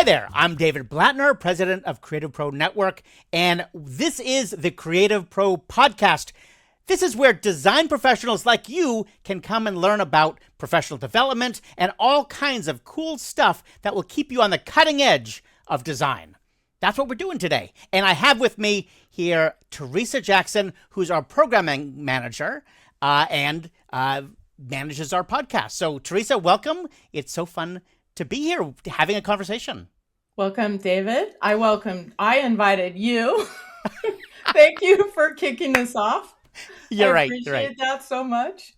Hi there, I'm David Blatner, president of CreativePro Network, and this is the CreativePro Podcast. This is where design professionals like you can come and learn about professional development and all kinds of cool stuff that will keep you on the cutting edge of design. That's what we're doing today. And I have with me here Theresa Jackson, who's our programming manager and manages our podcast. So Theresa, welcome. It's so fun to be here having a conversation. Welcome, David. I invited you. Thank you for kicking us off. You're right. I appreciate that so much.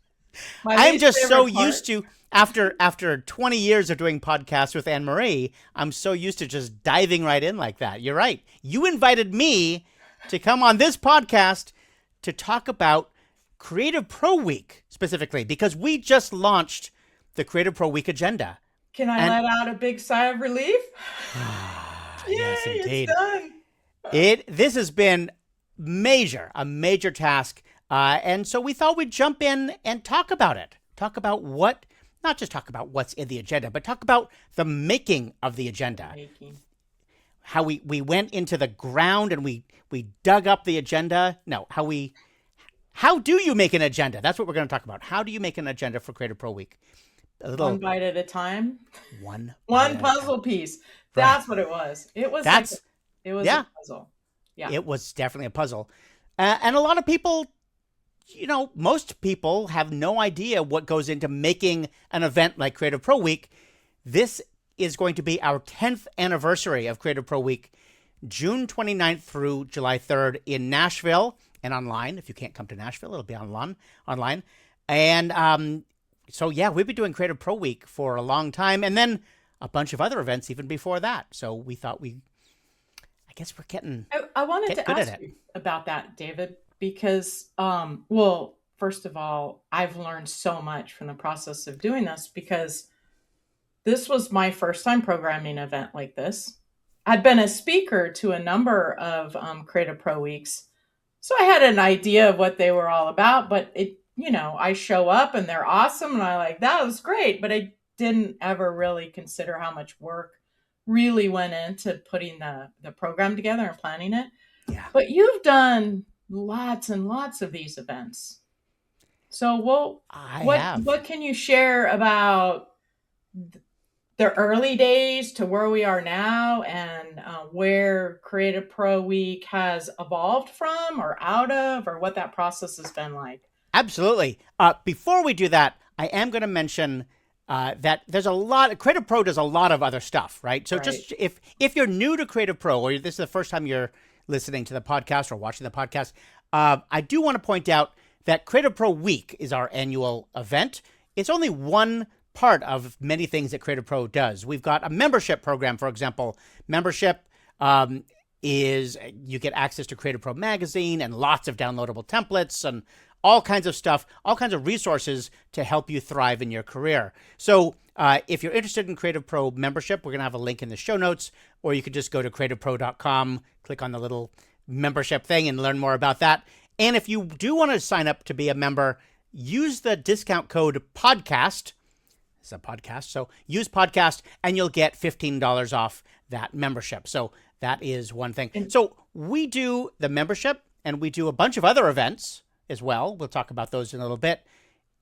I'm just so used to, after 20 years of doing podcasts with Anne-Marie, I'm so used to just diving right in like that. You're right. You invited me to come on this podcast to talk about Creative Pro Week specifically, because we just launched the Creative Pro Week agenda. Can I let out a big sigh of relief? Yay, yes, indeed. It's done. This has been a major task. And so we thought we'd jump in and talk about it. Not just talk about what's in the agenda, but talk about the making of the agenda. How we went into the ground and we dug up the agenda. No, how do you make an agenda? That's what we're going to talk about. How do you make an agenda for Creative Pro Week? One bite at a time. One puzzle piece. That's what it was. It was a puzzle. Yeah. It was definitely a puzzle. And a lot of people, most people have no idea what goes into making an event like Creative Pro Week. This is going to be our 10th anniversary of Creative Pro Week, June 29th through July 3rd in Nashville and online. If you can't come to Nashville, it'll be online. And so, we've been doing Creative Pro Week for a long time, and then a bunch of other events even before that. So we thought I guess we're getting I wanted to ask you about that, David, because, first of all, I've learned so much from the process of doing this, because this was my first time programming an event like this. I'd been a speaker to a number of Creative Pro Weeks, so I had an idea of what they were all about, but I show up and they're awesome and that was great, but I didn't ever really consider how much work really went into putting the program together and planning it. Yeah. But you've done lots and lots of these events. So what can you share about the early days to where we are now, and where Creative Pro Week has evolved from or out of, or what that process has been like? Absolutely. Before we do that, I am going to mention that there's Creative Pro does a lot of other stuff, right? So just if you're new to Creative Pro, or this is the first time you're listening to the podcast or watching the podcast, I do want to point out that Creative Pro Week is our annual event. It's only one part of many things that Creative Pro does. We've got a membership program, for example. Membership is you get access to Creative Pro magazine and lots of downloadable templates and all kinds of stuff, all kinds of resources to help you thrive in your career. So if you're interested in Creative Pro membership, we're going to have a link in the show notes, or you could just go to creativepro.com, click on the little membership thing and learn more about that. And if you do want to sign up to be a member, use the discount code PODCAST. It's a podcast. So use PODCAST and you'll get $15 off that membership. So that is one thing. So we do the membership and we do a bunch of other events as well. We'll talk about those in a little bit.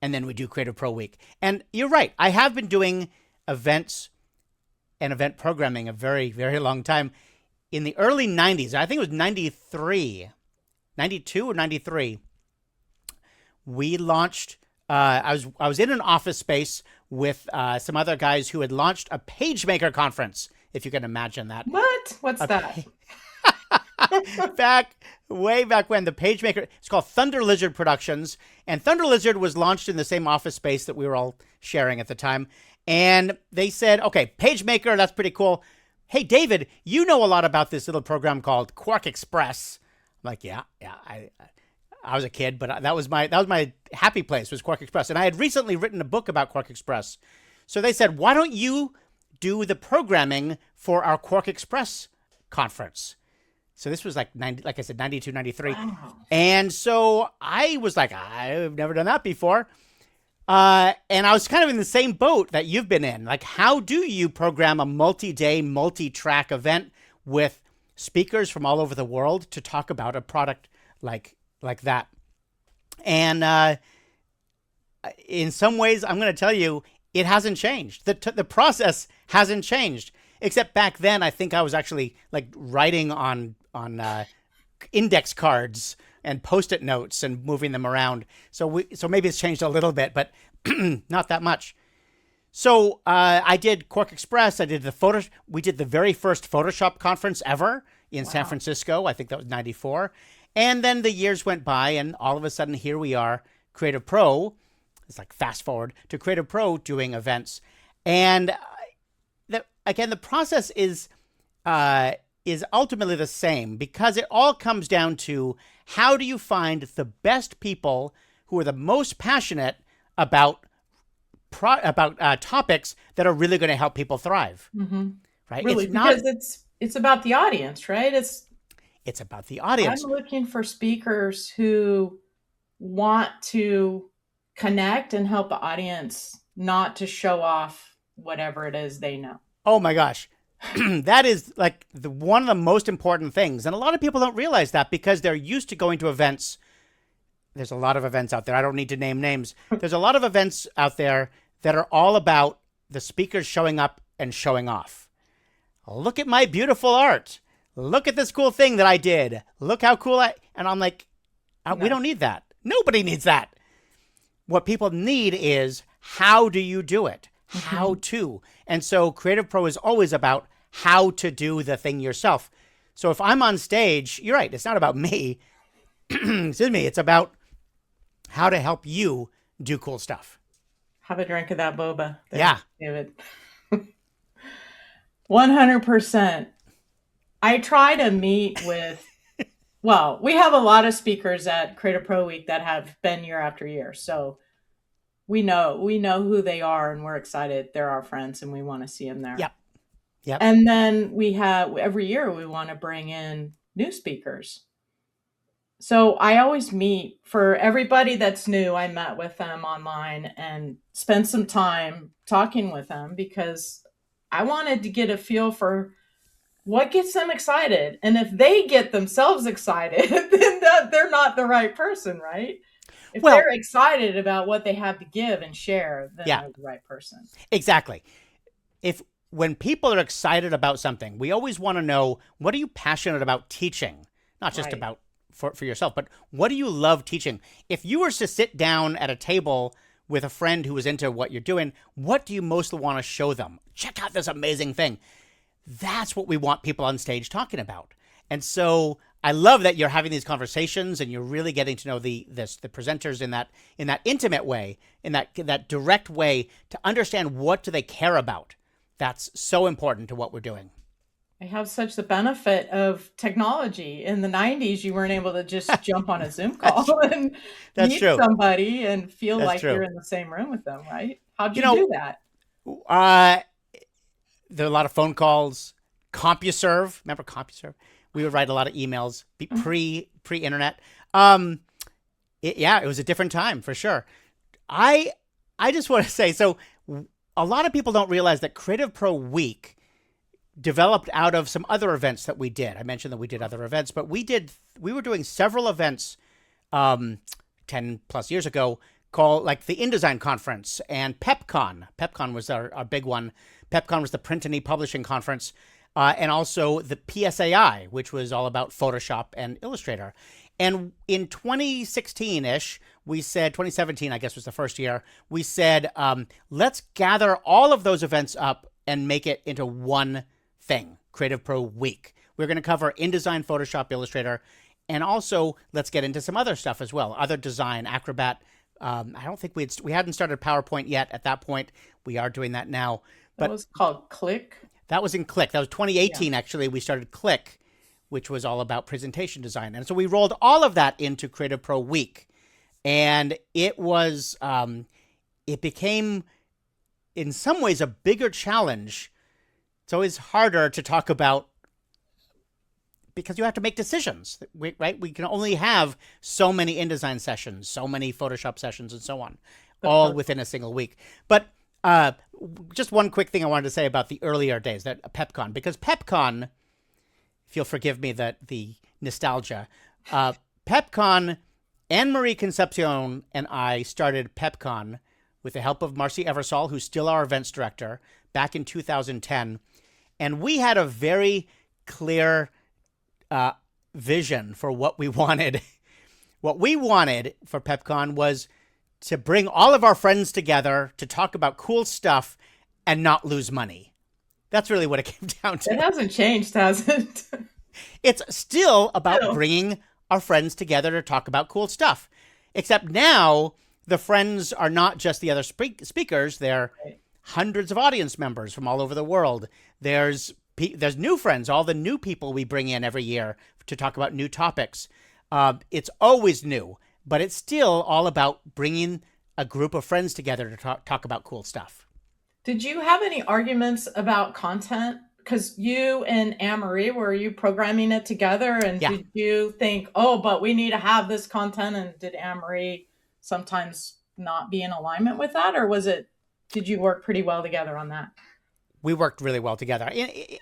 And then we do Creative Pro Week. And you're right. I have been doing events and event programming a very, very long time. In the early 90s, I think it was 92 or 93, we launched, I was in an office space with some other guys who had launched a PageMaker conference, if you can imagine that. What? What's that? Way back when, the PageMaker, it's called Thunder Lizard Productions, and Thunder Lizard was launched in the same office space that we were all sharing at the time. And they said, okay, PageMaker, that's pretty cool. Hey, David, you know a lot about this little program called Quark Express. I'm like, yeah, I was a kid, but that was my happy place, was Quark Express. And I had recently written a book about Quark Express. So they said, why don't you do the programming for our Quark Express conference? So this was like 92, 93. Wow. And so I was like, I've never done that before. And I was kind of in the same boat that you've been in. Like, how do you program a multi-day, multi-track event with speakers from all over the world to talk about a product like that? And in some ways, I'm going to tell you, it hasn't changed. The process hasn't changed. Except back then, I think I was actually like writing on index cards and Post-it notes and moving them around. So maybe it's changed a little bit, but not that much. So I did Quark Express. We did the very first Photoshop conference ever in San Francisco. I think that was 94. And then the years went by, and all of a sudden, here we are, CreativePro. It's like fast forward to CreativePro doing events. And the process is ultimately the same, because it all comes down to how do you find the best people who are the most passionate about topics that are really going to help people thrive. Mm-hmm. Right? Really, because it's about the audience, right? It's about the audience. I'm looking for speakers who want to connect and help the audience, not to show off whatever it is they know. Oh my gosh. That is like one of the most important things. And a lot of people don't realize that because they're used to going to events. There's a lot of events out there. I don't need to name names. There's a lot of events out there that are all about the speakers showing up and showing off. Look at my beautiful art. Look at this cool thing that I did. Look how cool and I'm like, we don't need that. Nobody needs that. What people need is, how do you do it? How to. And so CreativePro is always about how to do the thing yourself. So if I'm on stage, you're right, it's not about me. Excuse me. It's about how to help you do cool stuff. Have a drink of that boba. Yeah. David. 100%. I try to meet with, we have a lot of speakers at CreativePro Week that have been year after year. So we know who they are, and we're excited. They're our friends, and we want to see them there. Yep. And then we have, every year we want to bring in new speakers. So I always meet, for everybody that's new, I met with them online and spent some time talking with them, because I wanted to get a feel for what gets them excited. And if they get themselves excited, then they're not the right person, right? If they're excited about what they have to give and share, then they're the right person. Exactly. When people are excited about something, we always want to know, what are you passionate about teaching? Not just about for yourself, but what do you love teaching? If you were to sit down at a table with a friend who was into what you're doing, what do you mostly want to show them? Check out this amazing thing. That's what we want people on stage talking about. And so I love that you're having these conversations and you're really getting to know the presenters in that intimate way, in that direct way, to understand what do they care about. That's so important to what we're doing. I have such the benefit of technology. In the 90s, you weren't able to just jump on a Zoom call and meet somebody and feel like you're in the same room with them, right? How'd you do that? There are a lot of phone calls. CompuServe. Remember CompuServe? We would write a lot of emails pre-internet. It was a different time for sure. I just want to say, so a lot of people don't realize that CreativePro Week developed out of some other events that we did. I mentioned that we did other events, but we were doing several events 10 plus years ago called like the InDesign Conference and PepCon. PepCon was our big one. PepCon was the Print and E-Publishing Conference. And also the PSAI, which was all about Photoshop and Illustrator. And in 2016-ish, we said, 2017, I guess, was the first year, we said, let's gather all of those events up and make it into one thing, CreativePro Week. We're going to cover InDesign, Photoshop, Illustrator, and also let's get into some other stuff as well, other design, Acrobat. I don't think we hadn't started PowerPoint yet at that point. We are doing that now. But that was called Click. That was in Click. That was 2018, actually. We started Click, which was all about presentation design. And so we rolled all of that into CreativePro Week. And it was, it became, in some ways, a bigger challenge. It's always harder to talk about because you have to make decisions, right? We can only have so many InDesign sessions, so many Photoshop sessions, and so on. all within a single week. But just one quick thing I wanted to say about the earlier days, that PepCon, because PepCon, if you'll forgive me the nostalgia, PepCon, Anne-Marie Concepcion and I started PepCon with the help of Marcy Eversole, who's still our events director, back in 2010. And we had a very clear vision for what we wanted. What we wanted for PepCon was to bring all of our friends together to talk about cool stuff and not lose money. That's really what it came down to. It hasn't changed, has it? It's still about bringing our friends together to talk about cool stuff. Except now the friends are not just the other speakers. They're hundreds of audience members from all over the world. There's new friends, all the new people we bring in every year to talk about new topics. It's always new, but it's still all about bringing a group of friends together to talk about cool stuff. Did you have any arguments about content? Because you and Anne-Marie, were you programming it together? And did you think, but we need to have this content? And did Anne-Marie sometimes not be in alignment with that? Or did you work pretty well together on that? We worked really well together.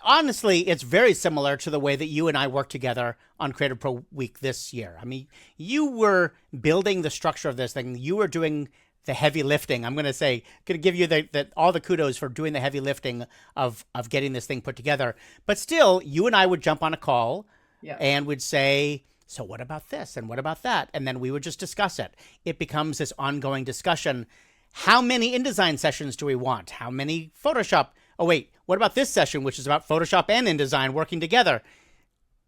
Honestly, it's very similar to the way that you and I worked together on Creative Pro Week this year. I mean, you were building the structure of this thing. You were doing the heavy lifting. I'm going to give you all the kudos for doing the heavy lifting of getting this thing put together. But still, you and I would jump on a call and would say, so what about this? And what about that? And then we would just discuss it. It becomes this ongoing discussion. How many InDesign sessions do we want? How many Photoshop? Oh, wait, what about this session, which is about Photoshop and InDesign working together?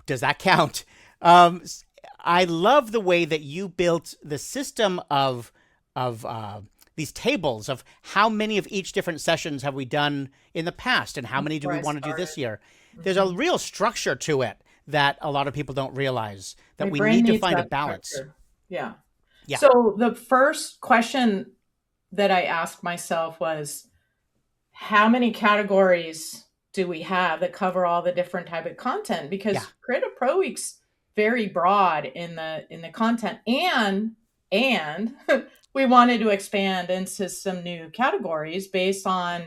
Does that count? I love the way that you built the system of these tables of how many of each different sessions have we done in the past and how many do we want to do this year. Mm-hmm. There's a real structure to it that a lot of people don't realize, that we need to find a balance. Structure. Yeah. So the first question that I asked myself was, how many categories do we have that cover all the different type of content? Because Creative Pro Week's very broad in the content, and we wanted to expand into some new categories based on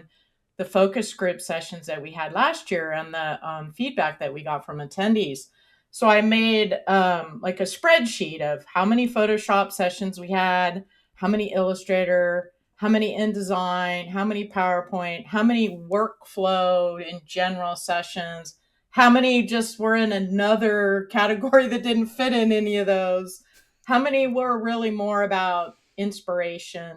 the focus group sessions that we had last year and the feedback that we got from attendees. So I made like a spreadsheet of how many Photoshop sessions we had, how many Illustrator, how many InDesign, how many PowerPoint, how many workflow in general sessions, how many just were in another category that didn't fit in any of those, how many were really more about inspiration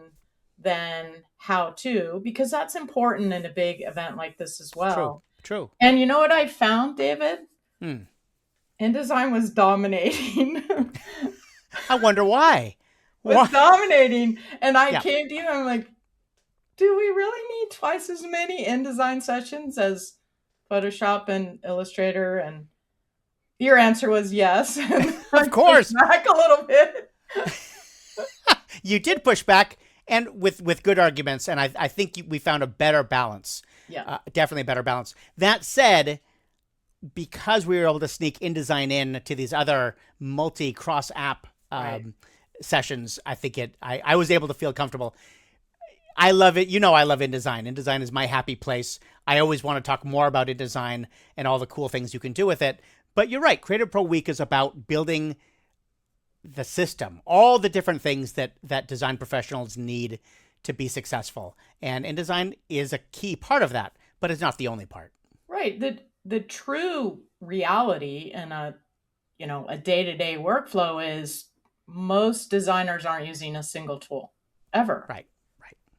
than how to, because that's important in a big event like this as well. True. And you know what I found, David? InDesign was dominating. I wonder why. Was dominating. And I came to you and I'm like, do we really need twice as many InDesign sessions as Photoshop and Illustrator? And your answer was yes. Of course. Back a little bit. You did push back, and with good arguments, and I think we found a better balance. Yeah. Definitely a better balance. That said, because we were able to sneak InDesign in to these other multi-cross app sessions, I think I was able to feel comfortable. I love it. I love InDesign. InDesign is my happy place. I always want to talk more about InDesign and all the cool things you can do with it. But you're right. Creative Pro Week is about building the system, all the different things that design professionals need to be successful. And InDesign is a key part of that, but it's not the only part. Right. The true reality in a day-to-day workflow is most designers aren't using a single tool ever.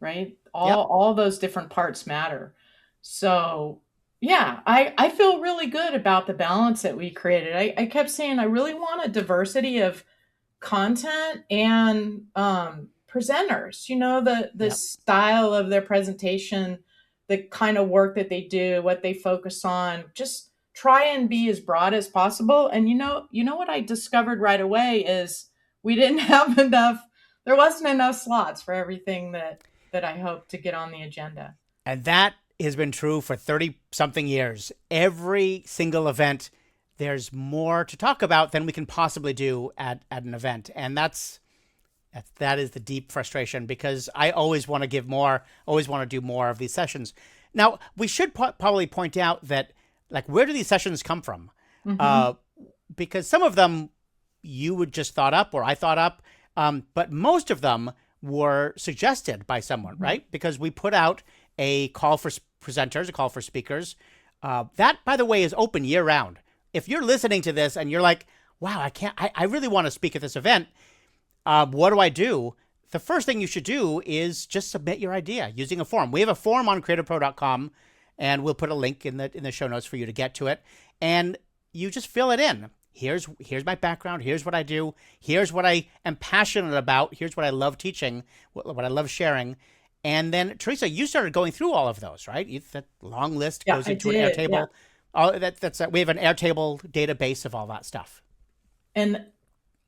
Right. All those different parts matter. So I feel really good about the balance that we created. I kept saying, I really want a diversity of content and presenters, the style of their presentation, the kind of work that they do, what they focus on, just try and be as broad as possible. And what I discovered right away is we didn't have enough, there wasn't enough slots for everything that I hope to get on the agenda. And that has been true for 30 something years. Every single event, there's more to talk about than we can possibly do at an event. And that's That is the deep frustration, because I always want to give more, always want to do more of these sessions. Now, we should probably point out that, like, where do these sessions come from? Mm-hmm. Because some of them you would just thought up, or I thought up, but most of them were suggested by someone, Mm-hmm. right? Because we put out a call for presenters, a call for speakers. That, by the way, is open year round. If you're listening to this and you're like, wow, I really want to speak at this event, what do I do? The first thing you should do is just submit your idea using a form. We have a form on creativepro.com, and we'll put a link in the show notes for you to get to it. And you just fill it in. Here's my background. Here's what I do. Here's what I am passionate about. Here's what I love teaching, what I love sharing. And then, Theresa, you started going through all of those, right? That long list goes into an Airtable. Yeah. We have an Airtable database of all that stuff. And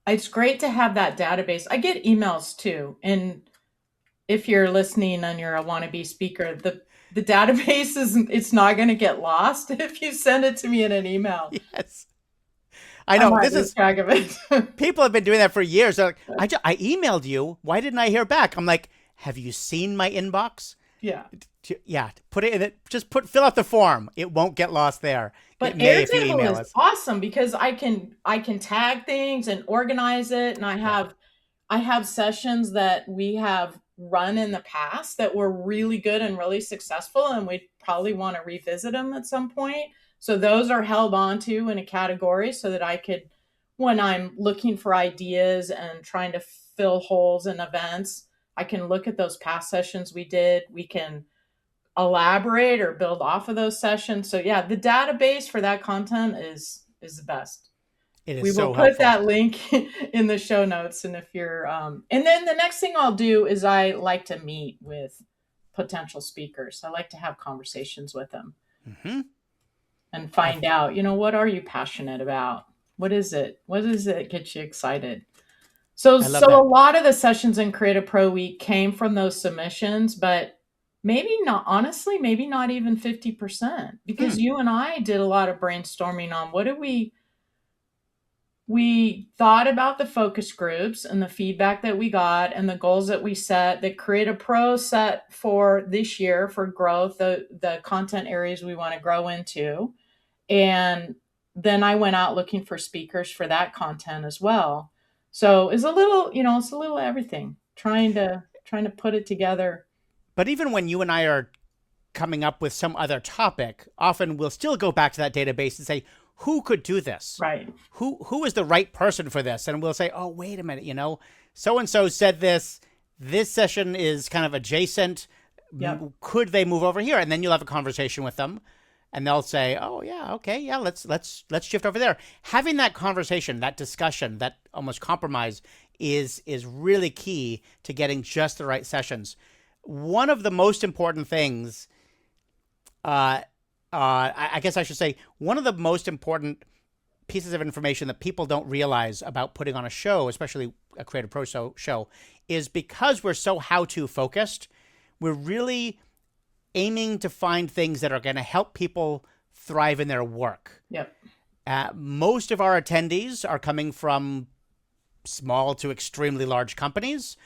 it's great to have that database. I get emails too. And if you're listening and you're a wannabe speaker, the database it's not going to get lost if you send it to me in an email. Yes. I know. This is track of it. People have been doing that for years. They're like, I emailed you. Why didn't I hear back? I'm like, have you seen my inbox? Yeah. Yeah. Put it in it. Just fill out the form. It won't get lost there. But Airtable is awesome because I can tag things and organize it. And I have sessions that we have run in the past that were really good and really successful, and we probably want to revisit them at some point. So those are held onto in a category so that I could, when I'm looking for ideas and trying to fill holes in events, I can look at those past sessions we did. We can elaborate or build off of those sessions. So yeah, the database for that content is the best. We will put that link in the show notes. And if you're, and then the next thing I'll do is I like to meet with potential speakers. I like to have conversations with them. Mm-hmm. And find out, what are you passionate about? What is it? What does it get you excited? So a lot of the sessions in Creative Pro Week came from those submissions, but maybe not even 50%, because you and I did a lot of brainstorming on what did we thought about the focus groups and the feedback that we got and the goals that we set, that Creative Pro set for this year for growth, the content areas we want to grow into. And then I went out looking for speakers for that content as well. So it's a little everything, trying to put it together. But even when you and I are coming up with some other topic, often we'll still go back to that database and say, who could do this? Right. Who is the right person for this? And we'll say, oh, wait a minute, so-and-so said this. This session is kind of adjacent. Yep. Could they move over here? And then you'll have a conversation with them. And they'll say, "Oh yeah, okay, yeah, let's shift over there." Having that conversation, that discussion, that almost compromise is really key to getting just the right sessions. One of the most important things, I guess I should say, one of the most important pieces of information that people don't realize about putting on a show, especially a Creative Pro show, is because we're so how-to focused, we're really aiming to find things that are going to help people thrive in their work. Yep. Most of our attendees are coming from small to extremely large companies.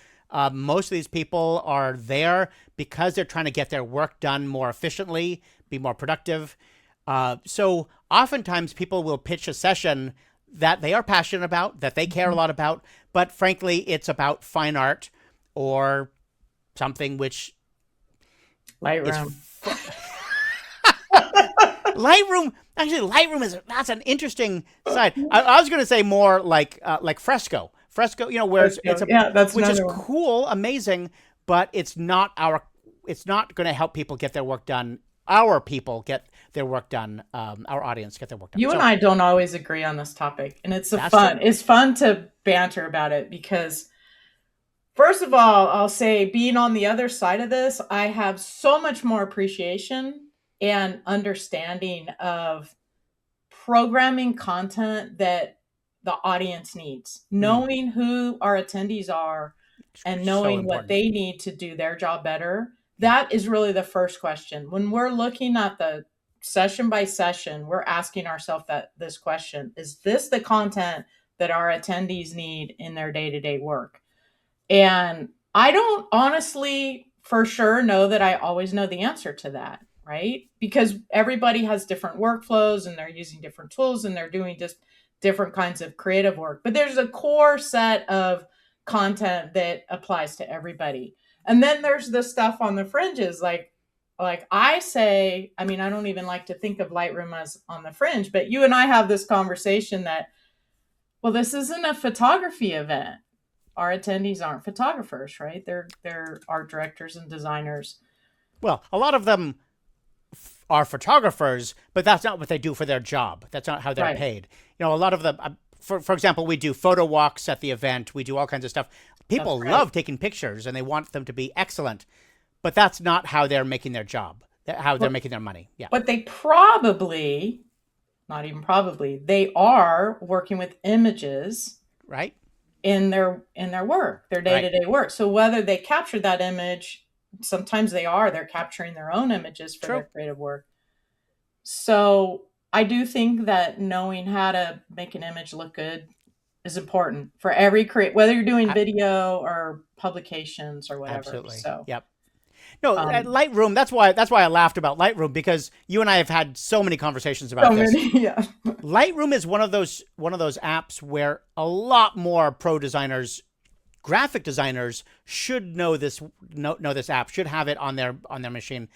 Most of these people are there because they're trying to get their work done more efficiently, be more productive. So oftentimes people will pitch a session that they are passionate about, that they care a lot about, but frankly, it's about fine art or something which Lightroom. Lightroom that's an interesting side. I was going to say more like Fresco, where which is cool, amazing, but it's not going to help people get their work done. Our people get their work done. Our audience get their work done. You and I don't always agree on this topic, and it's fun to banter about it because, first of all, I'll say, being on the other side of this, I have so much more appreciation and understanding of programming content that the audience needs, knowing who our attendees are and knowing what they need to do their job better. That is really the first question. When we're looking at the session by session, we're asking ourselves this question: is this the content that our attendees need in their day-to-day work? And I don't honestly for sure know that I always know the answer to that, right? Because everybody has different workflows and they're using different tools and they're doing just different kinds of creative work. But there's a core set of content that applies to everybody. And then there's the stuff on the fringes, like I say, I mean, I don't even like to think of Lightroom as on the fringe, but you and I have this conversation that, well, this isn't a photography event. Our attendees aren't photographers, right? They're art directors and designers. Well, a lot of them are photographers, but that's not what they do for their job. That's not how they're paid. You know, a lot of them, for example, we do photo walks at the event. We do all kinds of stuff. People love taking pictures and they want them to be excellent, but that's not how they're making their job, how they're making their money. Yeah. But they probably, not even probably, they are working with images. Right. In their work, their day-to-day work. So whether they capture that image, sometimes they're capturing their own images for their creative work. So I do think that knowing how to make an image look good is important for every whether you're doing video or publications or whatever. Absolutely. So yep. No, Lightroom. That's why I laughed about Lightroom, because you and I have had so many conversations about this. Yeah. Lightroom is one of those apps where a lot more pro designers, graphic designers, should know this app, should have it on their machine.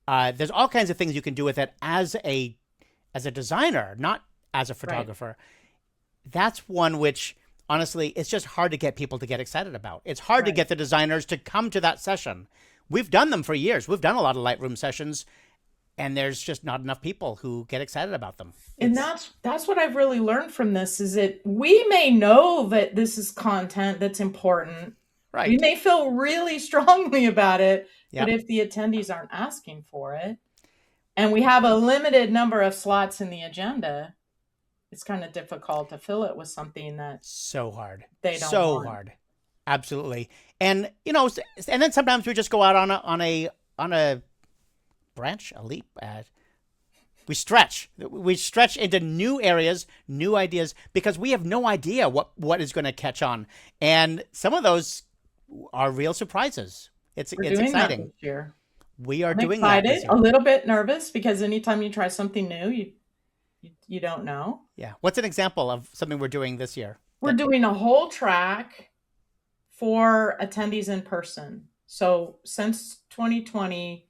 There's all kinds of things you can do with it as a designer, not as a photographer. Right. That's one which, honestly, it's just hard to get people to get excited about. It's hard to get the designers to come to that session. We've done them for years. We've done a lot of Lightroom sessions, and there's just not enough people who get excited about them. And that's what I've really learned from this, is that we may know that this is content that's important. Right. We may feel really strongly about it, but if the attendees aren't asking for it, and we have a limited number of slots in the agenda, it's kind of difficult to fill it with something that's so hard. They don't want. Hard. Absolutely. And, you know, and then sometimes we just go out on a branch, a leap. We stretch into new areas, new ideas, because we have no idea what is going to catch on. And some of those are real surprises. It's exciting. That this year. We are I'm doing excited, that this year. A little bit nervous, because anytime you try something new, you don't know. Yeah. What's an example of something we're doing this year? We're doing a whole track for attendees in person. So since 2020,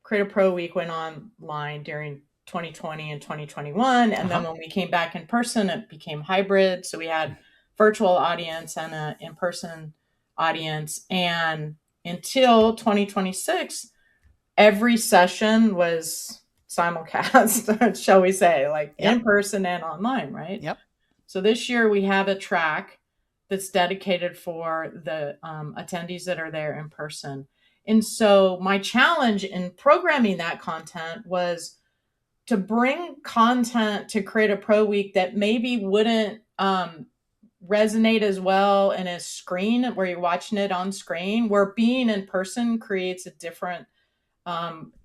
Creative Pro Week went online during 2020 and 2021. And then when we came back in person, it became hybrid. So we had virtual audience and an in-person audience. And until 2026, every session was simulcast, shall we say, like in person and online, right? Yep. So this year we have a track that's dedicated for the attendees that are there in person. And so my challenge in programming that content was to bring content to Creative Pro Week that maybe wouldn't resonate as well in a screen where you're watching it on screen, where being in person creates a different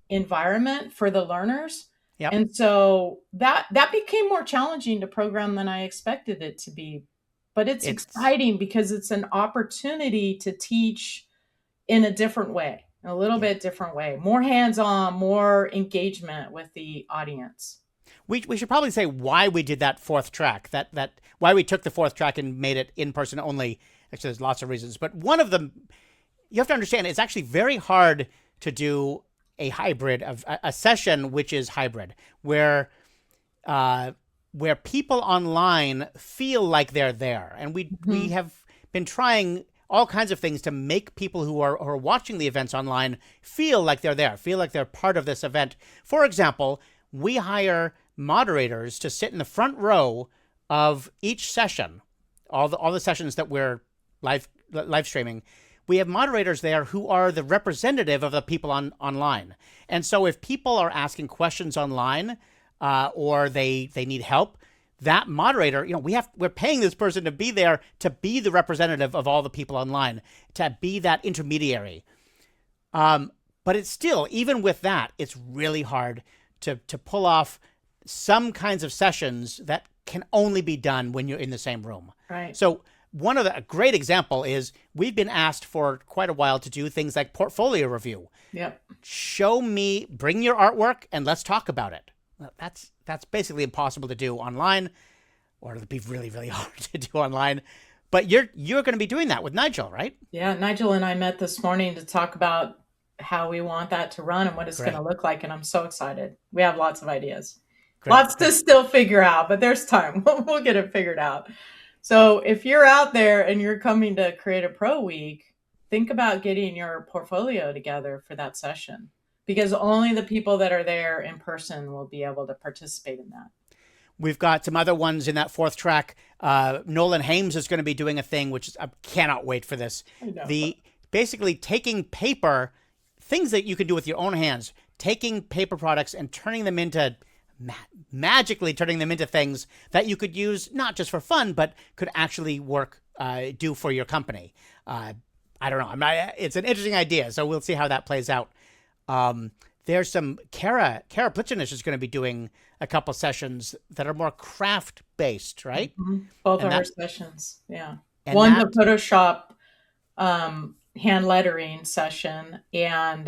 environment for the learners. Yep. And so that became more challenging to program than I expected it to be. But it's exciting because it's an opportunity to teach in a different way, a little bit different way, more hands-on, more engagement with the audience. We should probably say why we did that fourth track, that why we took the fourth track and made it in person only. Actually, there's lots of reasons, but one of them, you have to understand, it's actually very hard to do a hybrid of a session which is hybrid, where people online feel like they're there. And we have been trying all kinds of things to make people who are watching the events online feel like they're there, feel like they're part of this event. For example, we hire moderators to sit in the front row of each session, all the sessions that we're live streaming. We have moderators there who are the representative of the people online. And so if people are asking questions online or they need help, that moderator, we're paying this person to be there, to be the representative of all the people online, to be that intermediary. But it's still, even with that, it's really hard to pull off some kinds of sessions that can only be done when you're in the same room. Right. So a great example is we've been asked for quite a while to do things like portfolio review. Yep. Bring your artwork and let's talk about it. Well, that's basically impossible to do online, or it'll be really, really hard to do online. But you're going to be doing that with Nigel, right? Yeah, Nigel and I met this morning to talk about how we want that to run and what it's going to look like. And I'm so excited. We have lots of ideas. Lots to still figure out, but there's time. We'll get it figured out. So if you're out there and you're coming to CreativePro Week, think about getting your portfolio together for that session, because only the people that are there in person will be able to participate in that. We've got some other ones in that fourth track. Nolan Hames is going to be doing a thing, which I cannot wait for this. Basically taking paper, things that you can do with your own hands, taking paper products and turning them into magically turning them into things that you could use not just for fun, but could actually do for your company. I don't know. It's an interesting idea, so we'll see how that plays out. There's some Kara Plichinish is going to be doing a couple sessions that are more craft based, right? Mm-hmm. Both of her sessions, yeah. One the Photoshop hand lettering session, and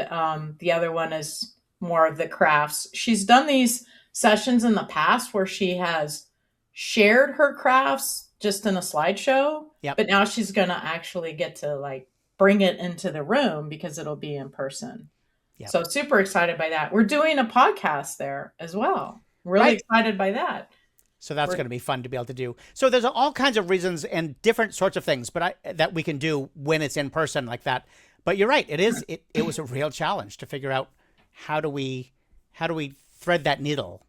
the other one is more of the crafts. She's done these sessions in the past where she has shared her crafts just in a slideshow, but now she's going to actually get to bring it into the room because it'll be in person. Yep. So super excited by that. We're doing a podcast there as well. Really excited by that. So that's going to be fun to be able to do. So there's all kinds of reasons and different sorts of things, that we can do when it's in person like that. But you're right. It was a real challenge to figure out how do we thread that needle.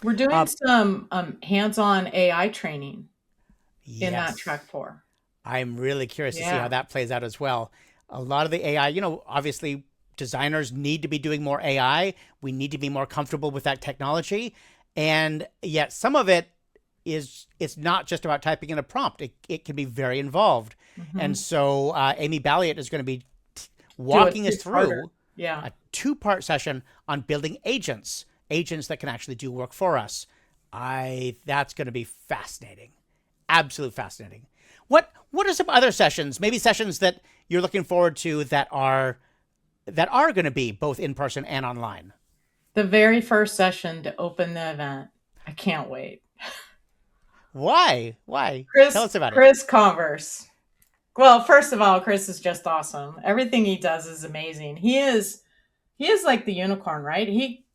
We're doing some hands-on AI training in that track 4. I'm really curious to see how that plays out as well. A lot of the AI, obviously designers need to be doing more AI. We need to be more comfortable with that technology. And yet some of it it's not just about typing in a prompt. It can be very involved. Mm-hmm. And so Amy Balliot is going to be walking us through a 2-part session on building agents that can actually do work for us. That's going to be fascinating. Absolutely fascinating. What are some other sessions, maybe sessions that you're looking forward to that are going to be both in person and online? The very first session to open the event. I can't wait. Why? Tell us about it. Chris Converse. Well, first of all, Chris is just awesome. Everything he does is amazing. He is like the unicorn, right? He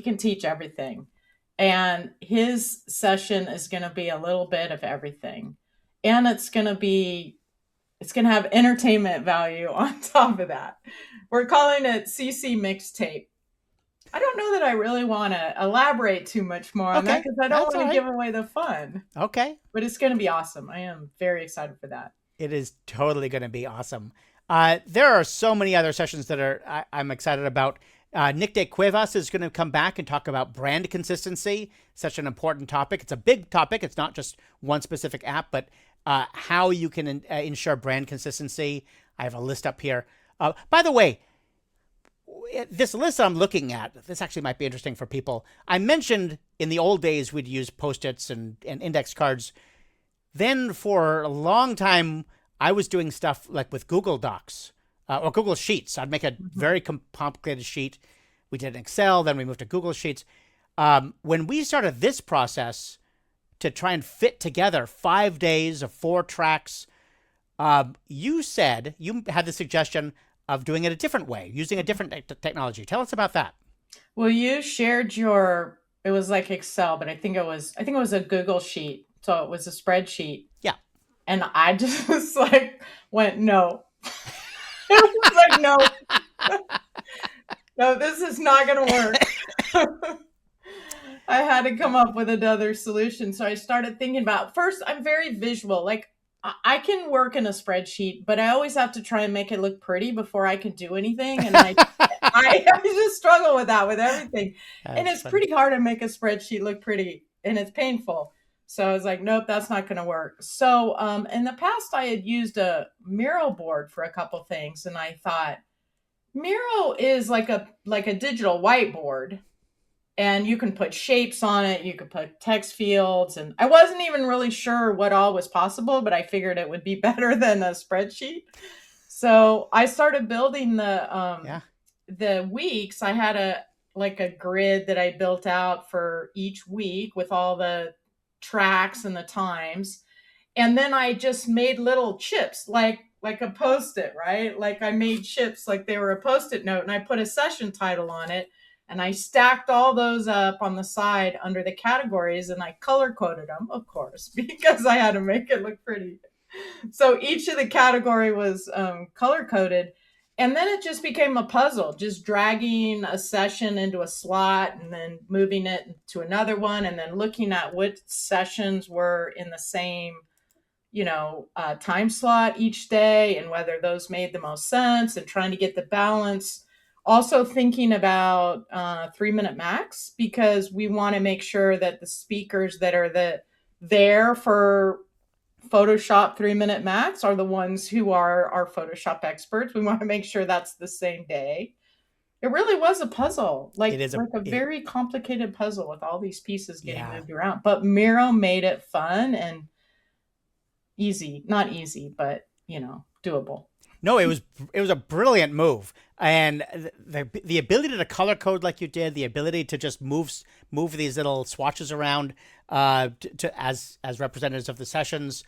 can teach everything. And his session is going to be a little bit of everything. And it's going to have entertainment value on top of that. We're calling it CC Mixtape. I don't know that I really want to elaborate too much more on that because I don't want to give away the fun. Okay. But it's going to be awesome. I am very excited for that. It is totally going to be awesome. There are so many other sessions that I'm excited about. Nick de Cuevas is going to come back and talk about brand consistency, such an important topic. It's a big topic. It's not just one specific app, but how you can ensure brand consistency. I have a list up here. By the way, this list I'm looking at, this actually might be interesting for people. I mentioned in the old days we'd use Post-its and index cards. Then for a long time, I was doing stuff like with Google Docs or Google Sheets. I'd make a very complicated sheet. We did Excel, then we moved to Google Sheets. When we started this process to try and fit together 5 days of 4 tracks, you had the suggestion of doing it a different way, using a different technology. Tell us about that. Well, you shared it was like Excel, but I think it was a Google Sheet. So it was a spreadsheet. Yeah. And I just went, no. It was like, no. No, this is not going to work. I had to come up with another solution. So I started thinking about, first, I'm very visual. I can work in a spreadsheet, but I always have to try and make it look pretty before I can do anything. And I just struggle with that with everything. And it's pretty hard to make a spreadsheet look pretty, and it's painful. So I was like, nope, that's not going to work. So in the past, I had used a Miro board for a couple things. And I thought, Miro is like a digital whiteboard. And you can put shapes on it. You could put text fields. And I wasn't even really sure what all was possible, but I figured it would be better than a spreadsheet. So I started building the weeks. I had a grid that I built out for each week with all the tracks and the times. And then I just made little chips like a Post-it, right? Like I made chips like they were a Post-it note, and I put a session title on it. And I stacked all those up on the side under the categories, and I color coded them, of course, because I had to make it look pretty. So each of the category was color coded. And then it just became a puzzle, just dragging a session into a slot and then moving it to another one, and then looking at which sessions were in the same, time slot each day and whether those made the most sense, and trying to get the balance. Also thinking about 3-minute max, because we want to make sure that the speakers that are there for Photoshop 3-minute max are the ones who are our Photoshop experts. We want to make sure that's the same day. It really was a puzzle, like a very complicated puzzle with all these pieces getting moved around. But Miro made it fun and easy. Not easy, but doable. No, it was a brilliant move, and the ability to color code like you did, the ability to just move these little swatches around to as representatives of the sessions.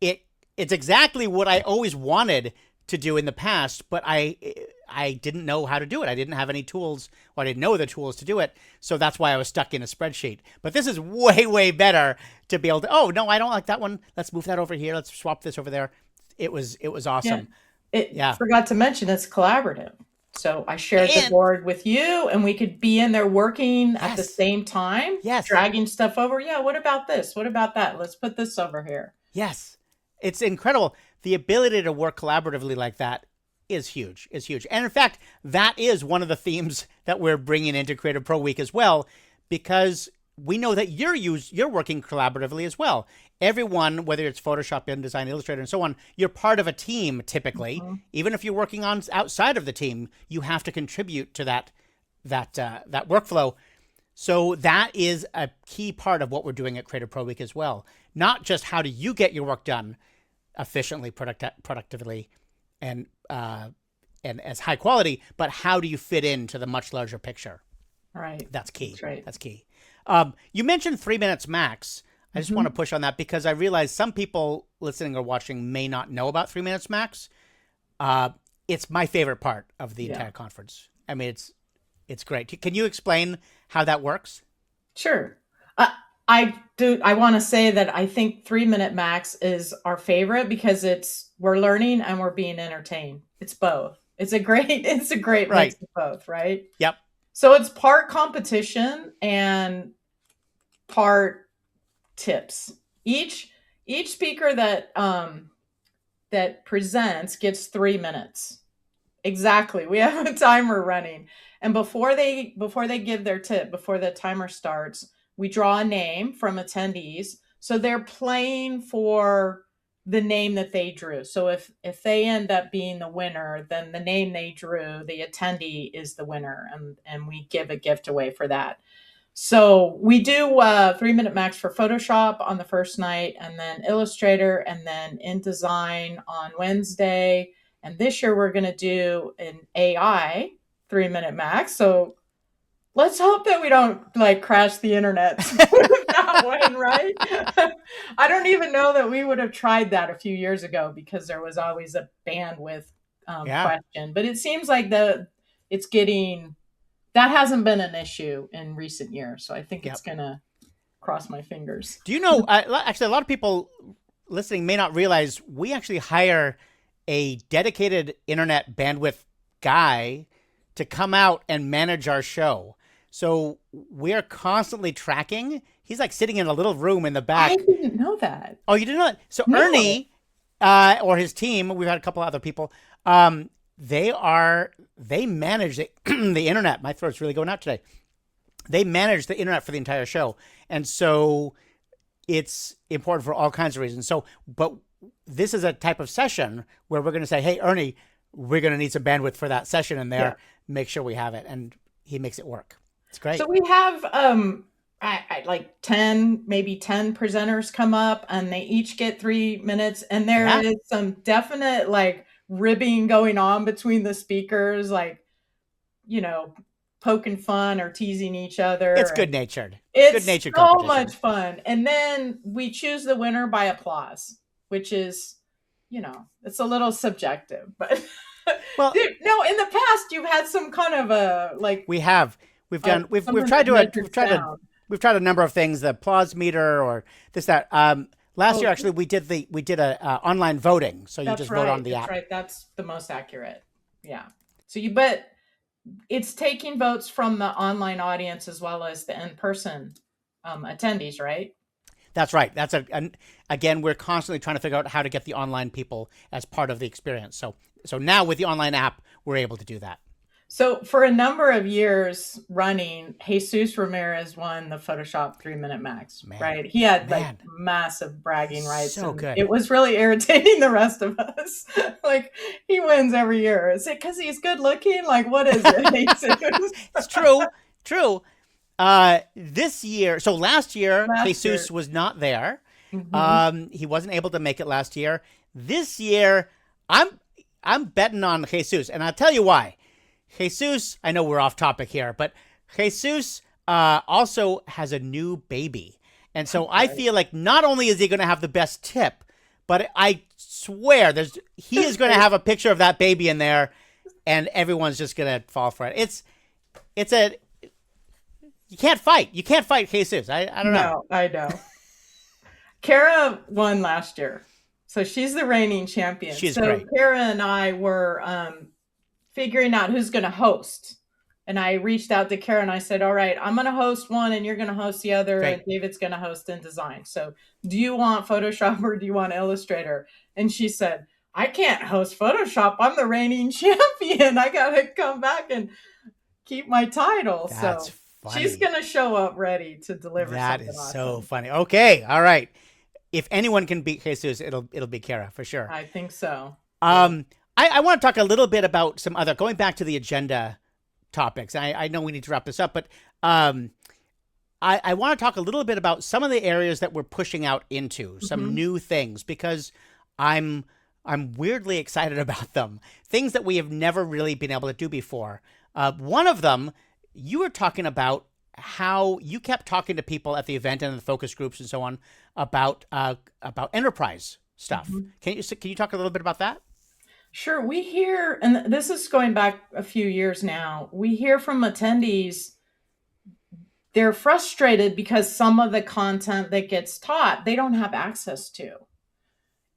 It's exactly what I always wanted to do in the past, but I didn't know how to do it. I didn't have any tools, or I didn't know the tools to do it, so that's why I was stuck in a spreadsheet. But this is way, way better to be able to, oh, no, I don't like that one. Let's move that over here. Let's swap this over there. It was awesome. Forgot to mention it's collaborative. So I shared the board with you, and we could be in there working at the same time, dragging stuff over. Yeah, what about this? What about that? Let's put this over here. Yes. It's incredible. The ability to work collaboratively like that is huge. And in fact, that is one of the themes that we're bringing into Creative Pro Week as well, because we know that you're working collaboratively as well. Everyone, whether it's Photoshop, InDesign, Illustrator, and so on, you're part of a team typically. Mm-hmm. Even if you're working on outside of the team, you have to contribute to that workflow. So that is a key part of what we're doing at Creative Pro Week as well. Not just how do you get your work done efficiently, productively, and as high quality, but how do you fit into the much larger picture? Right. That's key. That's right. That's key. You mentioned 3 minutes max. I just want to push on that because I realize some people listening or watching may not know about 3 minutes max. It's my favorite part of the entire conference. I mean, it's great. Can you explain how that works? Sure. I do. I want to say that I think 3 minute max is our favorite because we're learning and we're being entertained. It's both. It's a great mix of both, right? Yep. So it's part competition and part tips. Each speaker that presents gets 3 minutes. Exactly. We have a timer running. And before they give their tip, before the timer starts, we draw a name from attendees. So they're playing for the name that they drew. So if they end up being the winner, then the name they drew, the attendee is the winner, and we give a gift away for that. So we do 3 minute max for Photoshop on the first night, and then Illustrator, and then InDesign on Wednesday. And this year we're going to do an AI 3 minute max. So let's hope that we don't crash the internet with that one, right? I don't even know that we would have tried that a few years ago because there was always a bandwidth question. But it seems like that hasn't been an issue in recent years. So I think it's going to cross my fingers. Do you know, actually, a lot of people listening may not realize we actually hire a dedicated internet bandwidth guy to come out and manage our show. So we're constantly tracking. He's sitting in a little room in the back. I didn't know that. Oh, you didn't know that? So no. Ernie, or his team, we've had a couple other people, they manage the internet. My throat's really going out today. They manage the internet for the entire show. And so it's important for all kinds of reasons. So, but this is a type of session where we're going to say, hey, Ernie, we're going to need some bandwidth for that session in there. Yeah. Make sure we have it. And he makes it work. It's great. So we have like 10, maybe 10 presenters come up, and they each get 3 minutes. And there is some definite like ribbing going on between the speakers, like, poking fun or teasing each other. It's good-natured. It's good-natured so competition. much fun. And then we choose the winner by applause, which is, it's a little subjective, but well, no, in the past you've had some kind of a like we've tried a number of things, the applause meter or this, that. Last year, actually, we did a online voting. So you just vote on the app. That's right. That's the most accurate. Yeah. So but it's taking votes from the online audience as well as the in-person attendees, right? That's right. That's again, we're constantly trying to figure out how to get the online people as part of the experience. So now with the online app, we're able to do that. So for a number of years running, Jesus Ramirez won the Photoshop 3-minute max, right? He had like massive bragging rights. So good. It was really irritating the rest of us. Like, he wins every year. Is it because he's good looking? Like, what is it? It's true. This year, so last year, Jesus was not there. Mm-hmm. He wasn't able to make it last year. This year, I'm betting on Jesus, and I'll tell you why. Jesus, I know we're off topic here, but Jesus also has a new baby. And so I feel like not only is he going to have the best tip, but I swear he is going to have a picture of that baby in there, and everyone's just going to fall for it. You can't fight. You can't fight Jesus. I don't know. No, I know. Kara won last year. So she's the reigning champion. She's great. Kara and I were figuring out who's going to host. And I reached out to Kara and I said, all right, I'm going to host one and you're going to host the other. Great. And David's going to host InDesign. So do you want Photoshop or do you want Illustrator? And she said, I can't host Photoshop. I'm the reigning champion. I got to come back and keep my title. That's funny. She's going to show up ready to deliver. That something is awesome. So funny. Okay. All right. If anyone can beat Jesus, it'll be Kara for sure. I think so. I want to talk a little bit about some other, going back to the agenda topics. I know we need to wrap this up, but I want to talk a little bit about some of the areas that we're pushing out into, some new things, because I'm weirdly excited about them. Things that we have never really been able to do before. One of them, you were talking about how you kept talking to people at the event and in the focus groups and so on about enterprise stuff. Can you talk a little bit about that? Sure. We hear, and this is going back a few years now, we hear from attendees, they're frustrated because some of the content that gets taught, they don't have access to.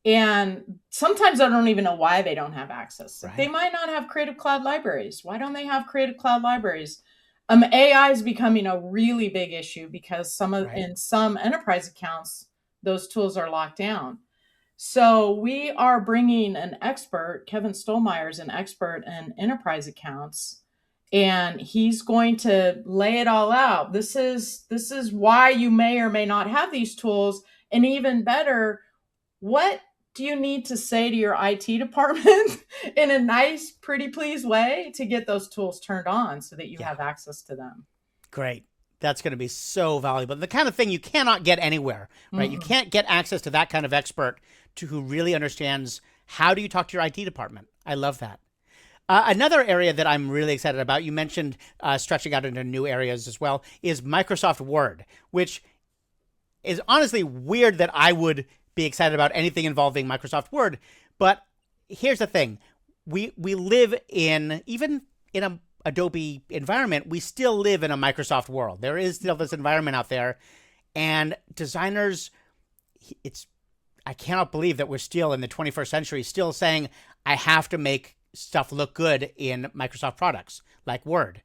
And sometimes I don't even know why they don't have access. Right. They might not have Creative Cloud libraries. Why don't they have Creative Cloud libraries? AI is becoming a really big issue because in some enterprise accounts, those tools are locked down. So we are bringing an expert, Kevin Stolmeyer is an expert in enterprise accounts, and he's going to lay it all out. This is why you may or may not have these tools, and even better, what do you need to say to your IT department in a nice, pretty please way to get those tools turned on so that you have access to them? Great. That's going to be so valuable. The kind of thing you cannot get anywhere, right? Mm-hmm. You can't get access to that kind of expert who really understands how do you talk to your IT department. I love that. Another area that I'm really excited about, you mentioned stretching out into new areas as well, is Microsoft Word, which is honestly weird that I would be excited about anything involving Microsoft Word. But here's the thing. We live even in a Adobe environment, we still live in a Microsoft world. There is still this environment out there, and designers, I cannot believe that we're still in the 21st century, still saying, I have to make stuff look good in Microsoft products like Word.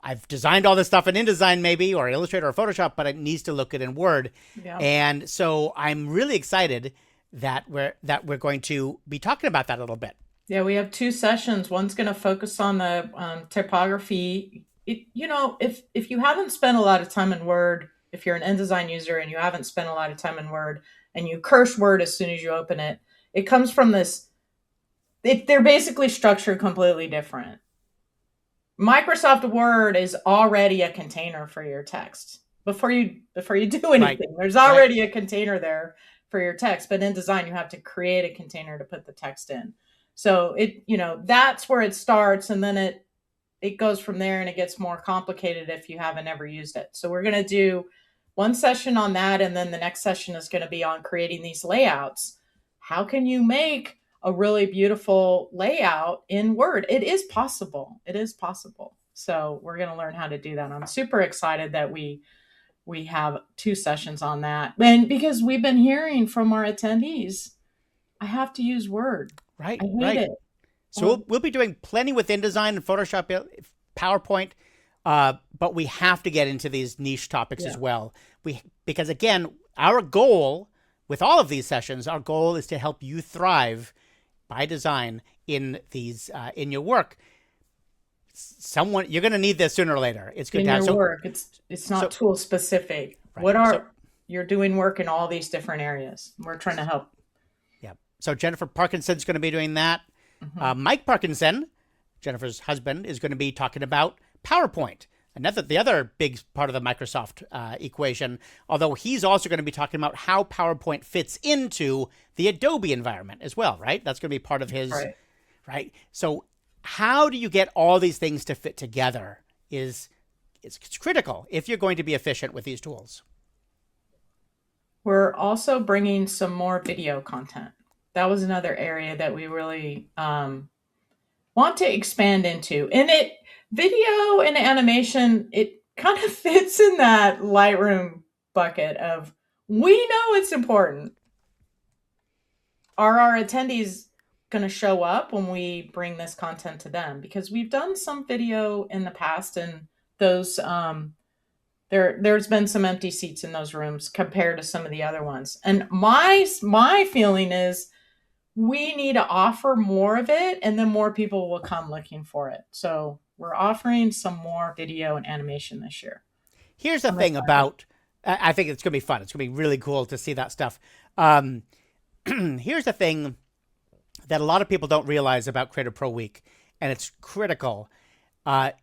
I've designed all this stuff in InDesign maybe, or Illustrator or Photoshop, but it needs to look good in Word. Yeah. And so I'm really excited that we're going to be talking about that a little bit. Yeah, we have 2 sessions. One's going to focus on the typography. If you haven't spent a lot of time in Word, if you're an InDesign user and you haven't spent a lot of time in Word and you curse Word as soon as you open it, it comes from this. They're basically structured completely different. Microsoft Word is already a container for your text. Before you do anything, there's already a container there for your text. But in design, you have to create a container to put the text in. So that's where it starts, and then it goes from there, and it gets more complicated if you haven't ever used it. So we're going to do one session on that, and then the next session is going to be on creating these layouts. How can you make a really beautiful layout in Word? It is possible. It is possible. So we're going to learn how to do that. I'm super excited that we have 2 sessions on that. And because we've been hearing from our attendees, I have to use Word. Right. I hate it. So we'll be doing plenty with InDesign and Photoshop, PowerPoint, but we have to get into these niche topics as well. Because again, our goal with all of these sessions, our goal is to help you thrive by design in these in your work. You're going to need this sooner or later. It's good in to have your work. It's not tool specific. Right. You're doing work in all these different areas. We're trying to help. Yeah. So Jennifer Parkinson's going to be doing that. Mike Parkinson, Jennifer's husband, is going to be talking about PowerPoint, the other big part of the Microsoft equation, although he's also going to be talking about how PowerPoint fits into the Adobe environment as well, right? That's going to be part of his, right? So how do you get all these things to fit together it's critical if you're going to be efficient with these tools. We're also bringing some more video content. That was another area that we really want to expand into. And video and animation, it kind of fits in that Lightroom bucket of, we know it's important. Are our attendees going to show up when we bring this content to them? Because we've done some video in the past, and those there's been some empty seats in those rooms compared to some of the other ones. And my feeling is, we need to offer more of it, and then more people will come looking for it. So we're offering some more video and animation this year. Here's the thing about, I think it's going to be fun. It's going to be really cool to see that stuff. Here's the thing that a lot of people don't realize about Creative Pro Week, and it's critical.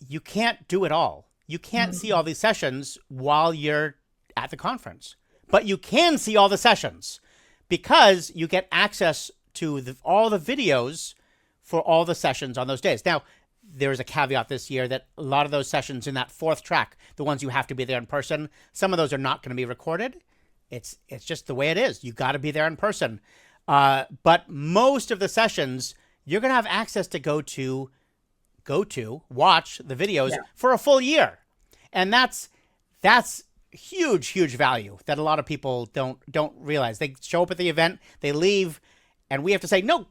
You can't do it all. You can't see all these sessions while you're at the conference, but you can see all the sessions because you get access to all the videos for all the sessions on those days. Now, there's a caveat this year that a lot of those sessions in that 4th track, the ones you have to be there in person, some of those are not going to be recorded. It's just the way it is. You got to be there in person. But most of the sessions, you're going to have access to go to watch the videos for a full year. And that's huge value that a lot of people don't realize. They show up at the event, they leave, and we have to say, no,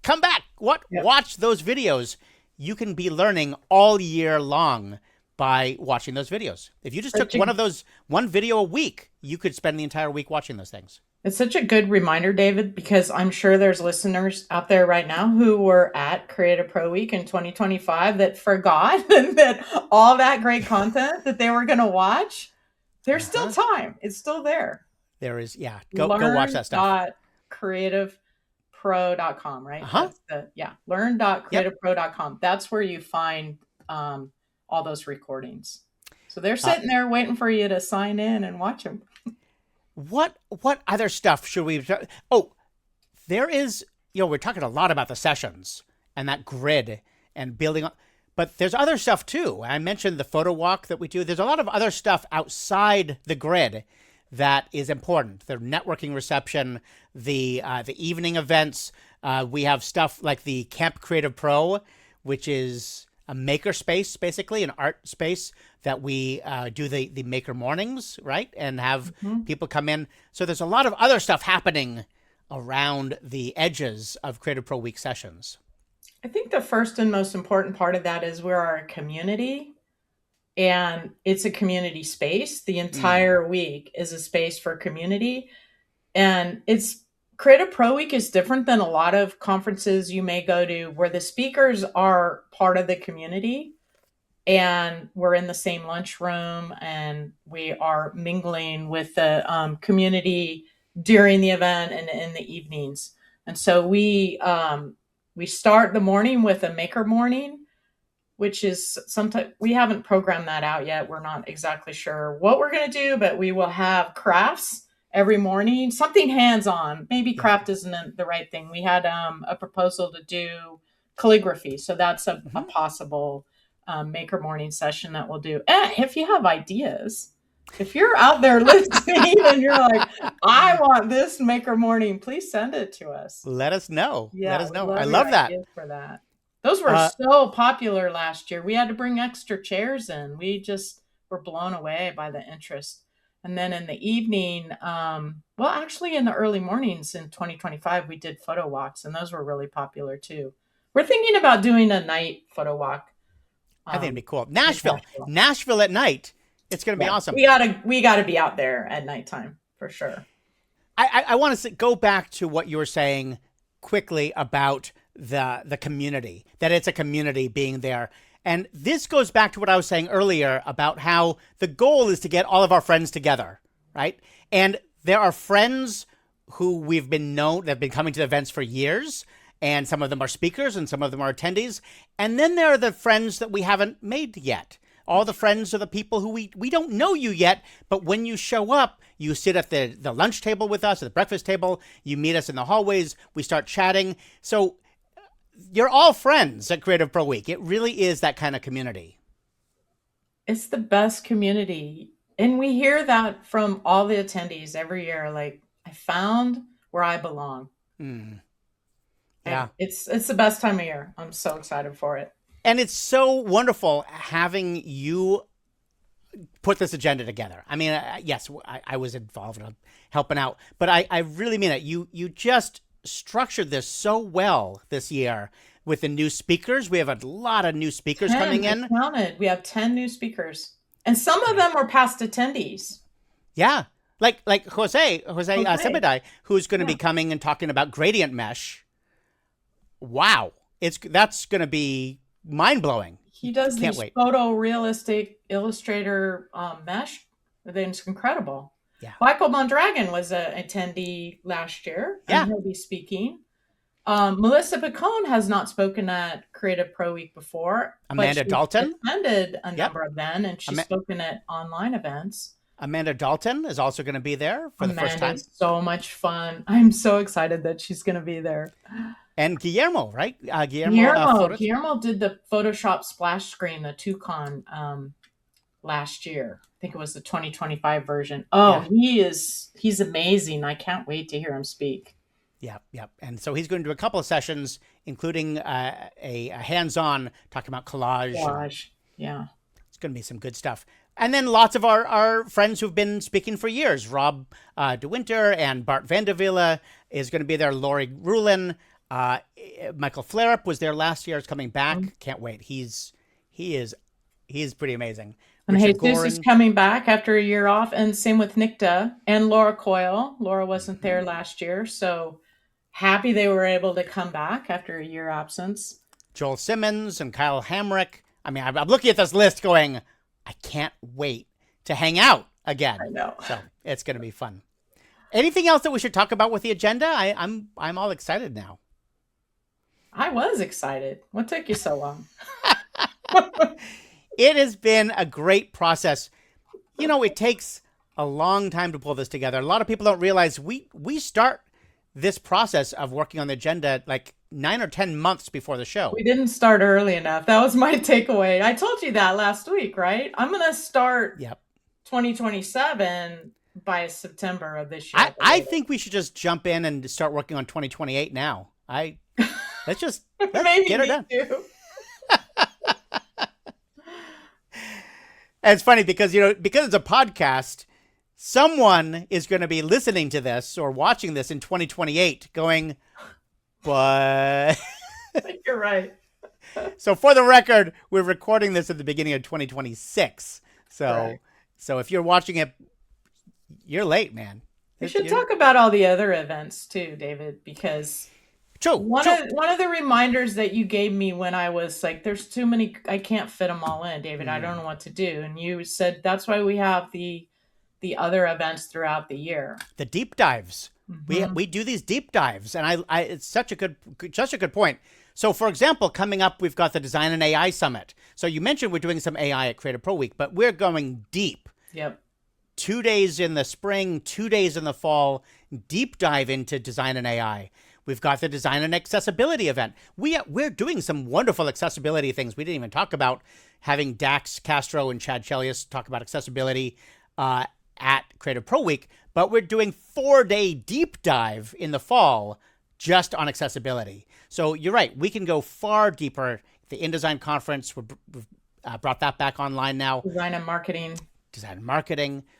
come back. Watch those videos. You can be learning all year long by watching those videos. If you just took one video a week, you could spend the entire week watching those things. It's such a good reminder, David, because I'm sure there's listeners out there right now who were at Creative Pro Week in 2025 that forgot that all that great content that they were going to watch. There's still time. It's still there. There is, Go watch that stuff. Learn.creativepro.com, right? Learn.creativepro.com. That's where you find all those recordings. So they're sitting there waiting for you to sign in and watch them. What other stuff should we? Oh, there is. We're talking a lot about the sessions and that grid and building, but there's other stuff too. I mentioned the photo walk that we do. There's a lot of other stuff outside the grid that is important. The networking reception, the evening events. We have stuff like the Camp Creative Pro, which is a maker space, basically an art space that we do the maker mornings, right? And have people come in. So there's a lot of other stuff happening around the edges of Creative Pro Week sessions. I think the first and most important part of that is we're a community, and it's a community space. The entire week is a space for community. And Creative Pro Week is different than a lot of conferences you may go to where the speakers are part of the community and we're in the same lunchroom and we are mingling with the community during the event and in the evenings. And so we start the morning with a maker morning. which is sometimes we haven't programmed that out yet. We're not exactly sure what we're going to do, but we will have crafts every morning, something hands-on. Maybe craft isn't the right thing. We had a proposal to do calligraphy. So that's a possible maker morning session that we'll do. And if you have ideas, if you're out there listening and you're like, I want this maker morning, please send it to us. Let us know. Yeah, Let us know. love I love that. For that. Those were so popular last year. We had to bring extra chairs in. We just were blown away by the interest. And then in the evening, well, actually in the early mornings in 2025, we did photo walks, and those were really popular too. We're thinking about doing a night photo walk. I think it'd be cool. Nashville at night. It's going to be awesome. We gotta be out there at nighttime for sure. I want to go back to what you were saying quickly about the community, that it's a community being there. And this goes back to what I was saying earlier about how the goal is to get all of our friends together, right? And there are friends who we've been known, that have been coming to the events for years, and some of them are speakers and some of them are attendees. And then there are the friends that we haven't made yet. All the friends are the people who we don't know you yet, but when you show up, you sit at the lunch table with us, at the breakfast table, you meet us in the hallways, we start chatting. So you're all friends at Creative Pro Week. It really is that kind of community. It's the best community. And we hear that from all the attendees every year. Like, I found where I belong. Yeah. And it's the best time of year. I'm so excited for it. And it's so wonderful having you put this agenda together. I mean, yes, I was involved in helping out, but I really mean it. You just structured this so well this year with the new speakers. We have a lot of new speakers coming in. I counted. We have 10 new speakers, and some of them are past attendees. Yeah. Like Jose Sebedai, who's going to be coming and talking about gradient mesh. Wow. That's going to be mind-blowing. He does these photorealistic Illustrator mesh. It's incredible. Yeah. Michael Mondragon was an attendee last year, and he'll be speaking. Melissa Picone has not spoken at Creative Pro Week before. Amanda Dalton attended a number of them, and she's spoken at online events. Amanda Dalton is also going to be there for the first time. So much fun. I'm so excited that she's going to be there. And Guillermo, right? Guillermo did the Photoshop splash screen, the Toucan, last year. I think it was the 2025 version. Oh, yeah. He's amazing. I can't wait to hear him speak. Yeah. And so he's going to do a couple of sessions, including a hands-on talking about collage. Yeah. It's going to be some good stuff. And then lots of our friends who've been speaking for years. Rob DeWinter and Bart Vanderville is going to be there. Lori Rulin. Michael Flareup was there last year. Is coming back. Can't wait. He is pretty amazing. And Jesus is coming back after a year off, and same with Nikta and Laura Coyle. Laura wasn't there last year, so happy they were able to come back after a year absence. Joel Simmons and Kyle Hamrick. I mean, I'm looking at this list going, I can't wait to hang out again. I know. So it's going to be fun. Anything else that we should talk about with the agenda? I'm all excited now. I was excited. What took you so long? It has been a great process. You know, it takes a long time to pull this together. A lot of people don't realize we start this process of working on the agenda like 9 or 10 months before the show. We didn't start early enough. That was my takeaway. I told you that last week, right? I'm going to start 2027 by September of this year. I think we should just jump in and start working on 2028 now. Let's get her done. And it's funny because it's a podcast, someone is going to be listening to this or watching this in 2028 going, but you're right. So for the record, we're recording this at the beginning of 2026. So if you're watching it, you're late, man. We should talk about all the other events too, David, because one of the reminders that you gave me when I was like, there's too many, I can't fit them all in, David. I don't know what to do. And you said, that's why we have the other events throughout the year. The deep dives. We do these deep dives, and I it's such a good point. So, for example, coming up, we've got the Design and AI Summit. So you mentioned we're doing some AI at Creative Pro Week, but we're going deep. Yep. 2 days in the spring, 2 days in the fall, deep dive into design and AI. We've got the Design and Accessibility event. We're doing some wonderful accessibility things. We didn't even talk about having Dax Castro and Chad Chelius talk about accessibility at Creative Pro Week, but we're doing 4-day deep dive in the fall just on accessibility. So you're right. We can go far deeper. The InDesign conference, we've brought that back online now. Design and marketing.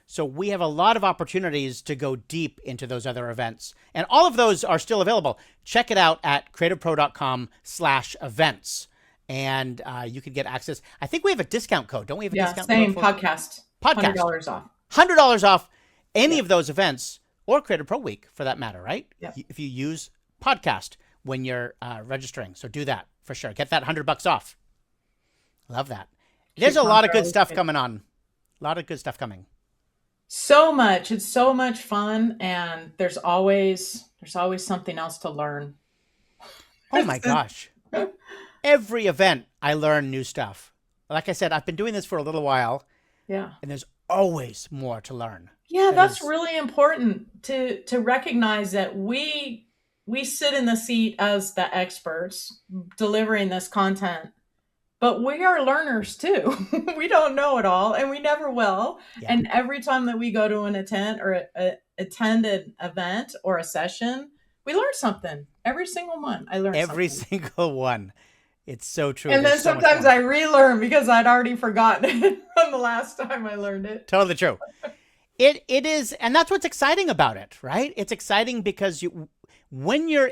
So we have a lot of opportunities to go deep into those other events. And all of those are still available. Check it out at creativepro.com/events. And you can get access. I think we have a discount code. Don't we have a discount code? Yeah, same podcast. $100 off. $100 off any of those events, or Creative Pro Week for that matter, right? Yep. If you use podcast when you're registering. So do that for sure. Get that $100 off. Love that. There's a lot of good stuff coming on. A lot of good stuff coming. So much. It's so much fun, and there's always something else to learn. Oh my gosh. Every event I learn new stuff. Like I said, I've been doing this for a little while. Yeah. And there's always more to learn. Yeah, that's really important to recognize that we sit in the seat as the experts delivering this content, but we are learners too. We don't know it all, and we never will. Yeah. And every time that we go to attend an event or a session, we learn something. Every single one, I learn every single one. It's so true. And then sometimes I relearn because I'd already forgotten it from the last time I learned it. Totally true. It is, and that's what's exciting about it, right? It's exciting because when you're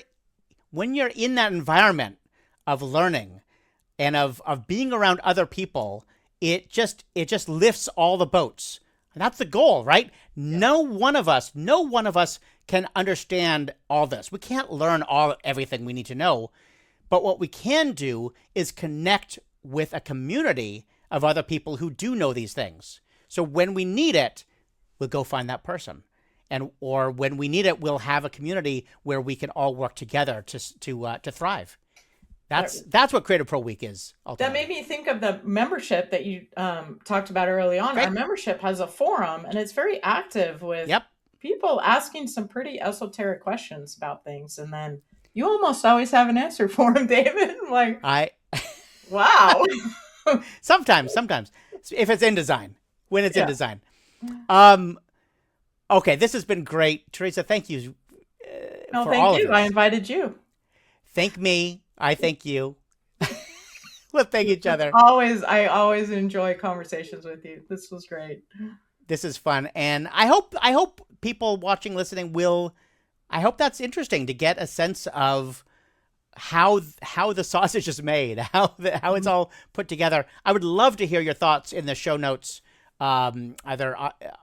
in that environment of learning and of being around other people, it just lifts all the boats. And that's the goal, right? Yeah. No one of us can understand all this. We can't learn everything we need to know. But what we can do is connect with a community of other people who do know these things. So when we need it, we'll go find that person. Or when we need it, we'll have a community where we can all work together to thrive. That's what Creative Pro Week is. Ultimately. That made me think of the membership that you talked about early on. Right. Our membership has a forum, and it's very active with people asking some pretty esoteric questions about things, and then you almost always have an answer for them, David. Wow. Sometimes, if it's InDesign, when it's InDesign. Okay, this has been great, Theresa. Thank you. Thank you. I invited you. Thank me. I thank you. We'll thank each other. I always enjoy conversations with you. This was great. This is fun, and I hope people watching, listening will. I hope that's interesting to get a sense of how the sausage is made, how it's all put together. I would love to hear your thoughts in the show notes, either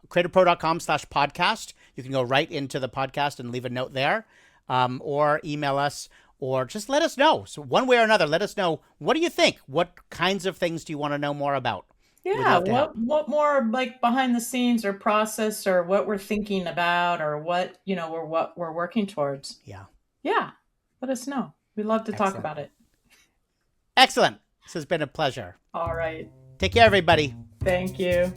creativepro.com/podcast. You can go right into the podcast and leave a note there, or email us, or just let us know. So one way or another, let us know, what do you think? What kinds of things do you want to know more about? Yeah, what more like behind the scenes or process or what we're thinking about or what we're working towards. Yeah. Let us know. We'd love to talk about it. Excellent. This has been a pleasure. All right. Take care, everybody. Thank you.